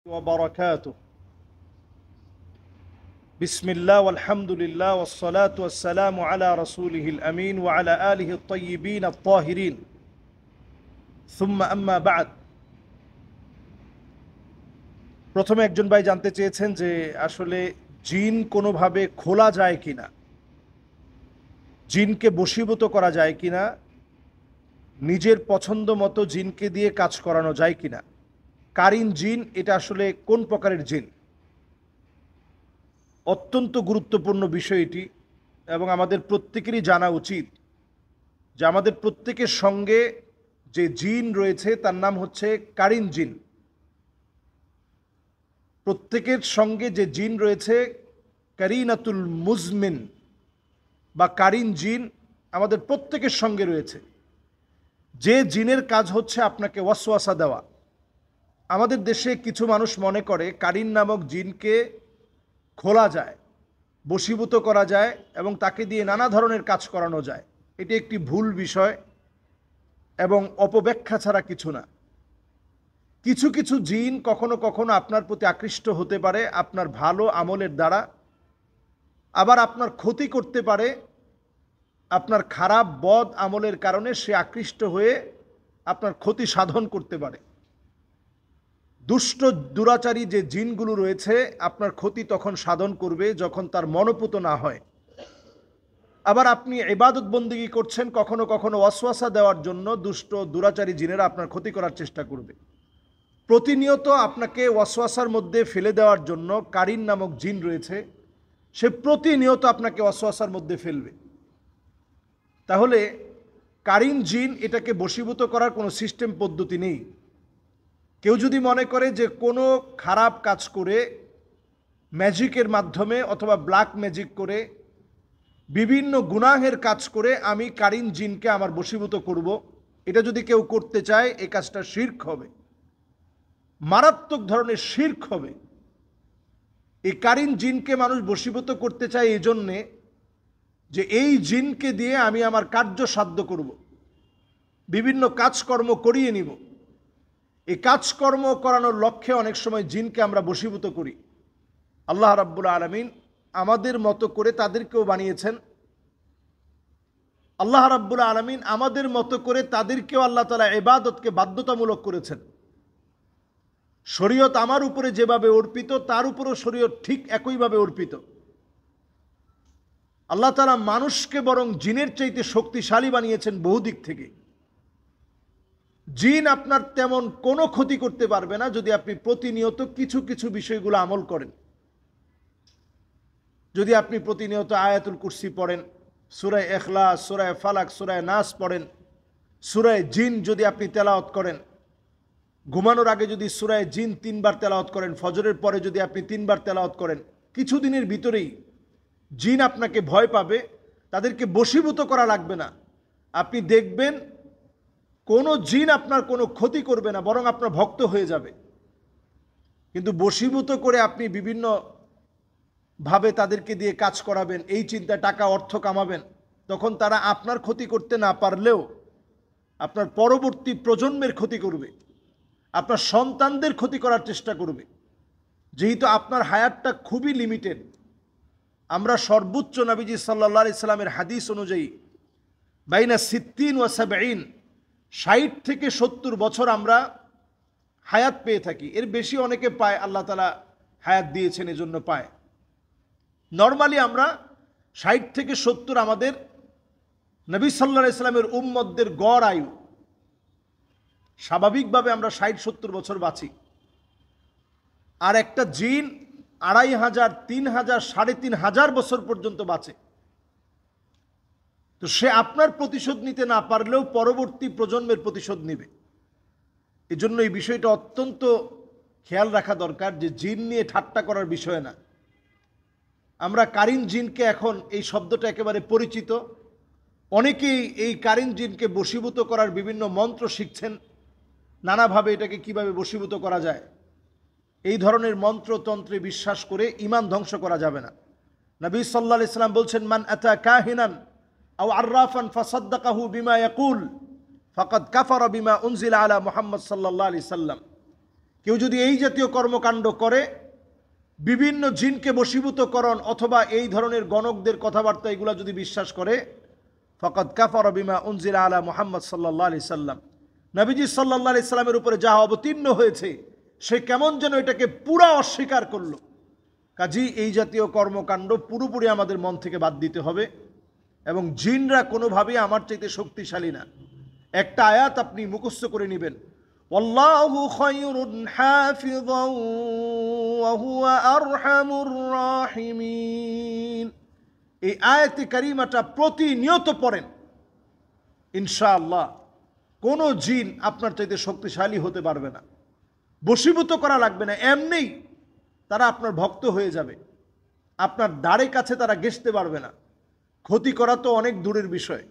وبركاته بسم الله والحمد لله والصلاة والسلام على رسوله الأمين وعلى آله الطيبين الطاهرين ثم أما بعد প্রথমে একজন ভাই জানতে চেয়েছেন যে আসলে জিন কোনোভাবে খোলা যায় কিনা, জিনকে বশীভূত করা যায় কিনা, নিজের পছন্দ মতো জিনকে দিয়ে কাজ করানো যায় কিনা, কারিন জিন এটা আসলে কোন প্রকারের জিন? অত্যন্ত গুরুত্বপূর্ণ বিষয় এটি এবং আমাদের প্রত্যেকেরই জানা উচিত যে আমাদের প্রত্যেকের সঙ্গে যে জিন রয়েছে তার নাম হচ্ছে কারিন জিন। প্রত্যেকের সঙ্গে যে জিন রয়েছে কারিনাতুল মুজমিন বা কারিন জিন আমাদের প্রত্যেকের সঙ্গে রয়েছে। যে জিনের কাজ হচ্ছে আপনাকে ওয়াসওয়াসা দেওয়া। আমাদের দেশে কিছু মানুষ মনে করে কারিন নামক জিনকে খোলা যায়, বশীভূত করা যায় এবং তাকে দিয়ে নানা ধরনের কাজ করানো যায়। এটি একটি ভুল বিষয় এবং অপব্যাখ্যা ছাড়া কিছু না। কিছু কিছু জিন কখনো কখনো আপনার প্রতি আকৃষ্ট হতে পারে আপনার ভালো আমলের দ্বারা, আবার আপনার ক্ষতি করতে পারে আপনার খারাপ বদ আমলের কারণে। সে আকৃষ্ট হয়ে আপনার ক্ষতি সাধন করতে পারে। দুষ্ট দুরাচারী যে জিনগুলো রয়েছে আপনার ক্ষতি তখন সাধন করবে যখন তার মনোপুত না হয়। আবার আপনি ইবাদত বন্দেগী করছেন, কখনো কখনো ওয়াসওয়াসা দেওয়ার জন্য দুষ্ট দুরাচারী জিনেরা আপনার ক্ষতি করার চেষ্টা করবে। প্রতিনিয়ত আপনাকে ওয়াসওয়াসার মধ্যে ফেলে দেওয়ার জন্য কারিন নামক জিন রয়েছে, সে প্রতিনিয়ত আপনাকে ওয়াসওয়াসার মধ্যে ফেলবে। তাহলে কারিন জিন এটাকে বশীভূত করার কোনো সিস্টেম পদ্ধতি নেই। কেউ যদি মনে করে যে কোনো খারাপ কাজ করে ম্যাজিকের মাধ্যমে অথবা ব্ল্যাক ম্যাজিক করে বিভিন্ন গুনাহের কাজ করে আমি কারিন জিনকে আমার বশীভূত করব, এটা যদি কেউ করতে চায় এই কাজটা শিরক হবে, মারাত্মক ধরনের শিরক হবে। এই কারিন জিনকে মানুষ বশীভূত করতে চায় এই জন্যে যে এই জিনকে দিয়ে আমি আমার কার্য সাধ্য করব, বিভিন্ন কাজকর্ম করিয়ে নিব। এই কাজকর্ম করানোর লক্ষ্যে অনেক সময় জিনকে আমরা বশীভূত করি। আল্লাহ রাব্বুল আলামিন আমাদের মতো করে তাদেরকেও বানিয়েছেন। আল্লাহ রাব্বুল আলামিন আমাদের মতো করে তাদেরকেও আল্লাহ তাআলা ইবাদতকে বাধ্যতামূলক করেছেন। শরীয়ত আমার উপরে যেভাবে অর্পিত তার উপরও শরীয়ত ঠিক একইভাবে অর্পিত। আল্লাহ তাআলা মানুষকে বরং জিনের চাইতে শক্তিশালী বানিয়েছেন বহু দিক থেকে। জিন আপনার তেমন কোনো ক্ষতি করতে পারবে না যদি আপনি প্রতিনিয়ত কিছু কিছু বিষয়গুলো আমল করেন। যদি আপনি প্রতিনিয়ত আয়াতুল কুরসি পড়েন, সূরা ইখলাস, সূরা ফালাক, সূরা নাস পড়েন, সূরা জিন যদি আপনি তেলাওয়াত করেন, ঘুমানোর আগে যদি সূরা জিন 3 বার তেলাওয়াত করেন, ফজরের পরে যদি আপনি 3 বার তেলাওয়াত করেন, কিছুদিনের ভিতরেই জিন আপনাকে ভয় পাবে। তাদেরকে বশীভূত করা লাগবে না। আপনি দেখবেন কোনো জিন আপনার কোনো ক্ষতি করবে না, বরং আপনার ভক্ত হয়ে যাবে। কিন্তু বশীভূত করে আপনি বিভিন্ন ভাবে তাদেরকে দিয়ে কাজ করাবেন, এই চিন্তা টাকা অর্থ কামাবেন, তখন তারা আপনার ক্ষতি করতে না পারলেও আপনার পরবর্তী প্রজন্মের ক্ষতি করবে, আপনার সন্তানদের ক্ষতি করার চেষ্টা করবে। যেহেতু আপনার হায়াতটা খুবই লিমিটেড, আমরা সর্বোচ্চ নবীজি সাল্লাল্লাহু আলাইহি সাল্লামের হাদিস অনুযায়ী বাইনা 60 ওয়া 70, 60 থেকে 70 বছর আমরা হায়াত পেয়ে থাকি। এর বেশি অনেকে পায়, আল্লাহ তাআলা হায়াত দিয়েছেন এজন্য পায়। নর্মালি আমরা 60 থেকে 70 আমাদের নবী সাল্লাল্লাহু আলাইহি সাল্লামের উম্মতদের গড় আয়ু। স্বাভাবিকভাবে আমরা 60-70 বছর বাঁচি। আর একটা জিন 2500, 3000, 3500 বছর পর্যন্ত বাঁচে। তো সে আপনার প্রতিশোধ নিতে না পারলেও পরবর্তী প্রজন্মের প্রতিশোধ নেবে। এজন্য এই বিষয়টা অত্যন্ত খেয়াল রাখা দরকার যে জিন নিয়ে ঠাট্টা করার বিষয় না। আমরা কারিন জিনকে এখন এই শব্দটা একেবারে পরিচিত। অনেকেই এই কারিন জিনকে বশীভূত করার বিভিন্ন মন্ত্র শিখছেন, নানাভাবে এটাকে কিভাবে বশীভূত করা যায়। এই ধরনের মন্ত্রতন্ত্রে বিশ্বাস করে ঈমান ধ্বংস করা যাবে না। নবী সাল্লাল্লাহু আলাইহি সাল্লাম বলছেন, মান আতা কাহিনান আও আররাফান ফাসাদ্দাকাহু বিমা ইয়াকুল ফাকাদ কাফারা বিমা উনজিলা আলা মুহাম্মদ সাল্লাল্লাহু আলাইহি সাল্লাম। কেউ যদি এই জাতীয় কর্মকাণ্ড করে, বিভিন্ন জিনকে বশীভূতকরণ অথবা এই ধরনের গণকদের কথাবার্তা এগুলা যদি বিশ্বাস করে, ফাকাদ কাফারা বিমা উনজিলা আলা মুহাম্মদ সাল্লাল্লাহু আলাইহি সাল্লাম, নবীজি সাল্লাল্লাহু আলাইহি সাল্লামের উপরে যা অবতীর্ণ হয়েছে সে কেমন যেন এটাকে পুরা অস্বীকার করলো। কাজী এই জাতীয় কর্মকাণ্ড পুরোপুরি আমাদের মন থেকে বাদ দিতে হবে। এবং জিনরা কোনোভাবেই আমার চাইতে শক্তিশালী না। একটা আয়াত আপনি মুখস্থ করে নেবেন, ওয়াল্লাহু খায়রুন হাফিযান ওয়া হুয়া আরহামুর রাহিমিন। এই আয়াতে কারিমাটা প্রতিনিয়ত পড়েন, ইনশাআল্লাহ কোনো জিন আপনার চাইতে শক্তিশালী হতে পারবে না, বশীভূত করা লাগবে না, এমনিই তারা আপনার ভক্ত হয়ে যাবে, আপনার দ্বারে কাছে তারা ঘেঁষতে পারবে না। ক্ষতি করা তো অনেক দূরের বিষয়।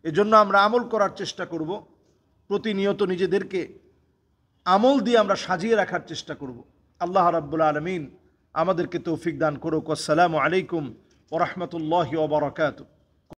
এজন্য আমরা আমল করার চেষ্টা করব, প্রতিনিয়ত নিজেদেরকে আমল দিয়ে আমরা সাজিয়ে রাখার চেষ্টা করব। আল্লাহ রাব্বুল আলামিন আমাদেরকে তৌফিক দান করুক। আসসালামু আলাইকুম ওয়া রাহমাতুল্লাহি ওয়া বারাকাতুহু।